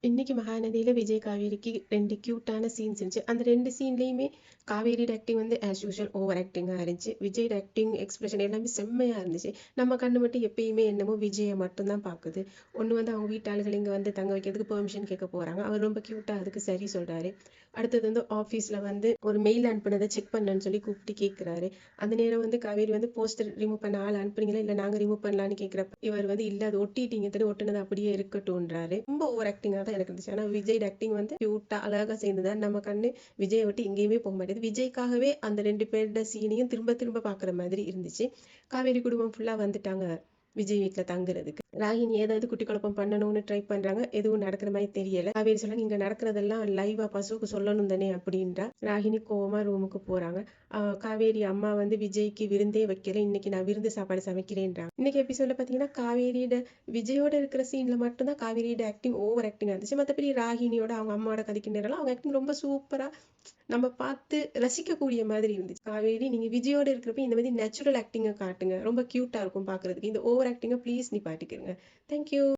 இன்னைக்கு மகாநதியில விஜய் காவேரிக்கு 2 கியூட்டான சீன்ஸ் இருந்துச்சு. அந்த 2 சீன்லயுமே காவேரியோட ஆக்டிங் வந்து ஆஸ் யூசுவல் ஓவர் ஆக்டிங்கா இருந்துச்சு. விஜயோட ஆக்டிங், எக்ஸ்பிரஷன் எல்லாமே செம்மையா இருந்துச்சு. நம்ம கண்ணு மட்டும் எப்பயுமே என்னமோ விஜயை மட்டும் தான் பாக்குது. ஒண்ணு வந்து அவங்க வீட்டாளுகள் இங்க வந்து தங்க வைக்கிறதுக்கு பெர்மிஷன் கேட்க போறாங்க. அவர் ரொம்ப கியூட்டா அதுக்கு சரி சொல்றாரு. அடுத்தது வந்து ஆபீஸ்ல வந்து ஒரு மெயில் அனுப்புனதை செக் பண்ணலன்னு சொல்லி கூப்பிட்டு கேட்கிறாரு. அந்த நேரம் வந்து காவேரி வந்து போஸ்டர் ரிமூவ் பண்ண ஆள் அனுப்புறீங்களா இல்ல நாங்க ரிமூவ் பண்ணலான்னு கேட்கிறப்ப இவர் வந்து இல்ல அது ஒட்டிட்டீங்க தடவை ஒட்டுனது அப்படியே இருக்கட்டும்ன்றாரு. ரொம்ப ஓவர் ஆக்டிங்கா தான் எனக்கு இருந்துச்சு. ஆனா விஜய் ஆக்டிங் வந்து கியூட்டா அழகா சேர்ந்துதான் நம்ம கண்ணு விஜயை விட்டு எங்கேயுமே போக மாட்டேது. விஜய்க்காகவே அந்த 2 பேரோட சீனையும் திரும்ப திரும்ப பாக்குற மாதிரி இருந்துச்சு. காவேரி குடும்பம் ஃபுல்லா வந்துட்டாங்க விஜய் வீட்டுல தங்குறதுக்கு. ராகினி ஏதாவது குட்டி குழப்பம் பண்ணணும்னு ட்ரை பண்றாங்க. எதுவும் நடக்கிற மாதிரி தெரியல. காவேரி சொல்ல இங்க நடக்கிறதெல்லாம் லைவா பசுவுக்கு சொல்லணும் தானே அப்படின்றா. ராகினி கோவமா ரூமுக்கு போறாங்க. காவேரி அம்மா வந்து விஜய்க்கு விருந்தே வைக்கல, இன்னைக்கு நான் விருந்து சாப்பாடு சமைக்கிறேன்றாங்க. இன்னைக்கு எபிசோட்ல பாத்தீங்கன்னா காவேரியோட விஜயோட இருக்கிற சீன்ல மட்டும்தான் காவேரியோட ஆக்டிங் ஓவர் ஆக்டிங் இருந்துச்சு. மத்தபடி ராகினியோட அவங்க அம்மாவோட கதைக்கு நேரம் அவங்க ஆக்டிங் ரொம்ப சூப்பரா நம்ம பார்த்து ரசிக்கக்கூடிய மாதிரி இருந்துச்சு. காவேரி நீங்க விஜயோட இருக்கிறப்ப இந்த மாதிரி நேச்சுரல் ஆக்டிங்கை காட்டுங்க, ரொம்ப கியூட்டா இருக்கும் பாக்குறதுக்கு. இந்த ஓவர் ஆக்டிங்கை ப்ளீஸ் நிப்பாட்டிக்கிறங்க. தேங்க்யூ.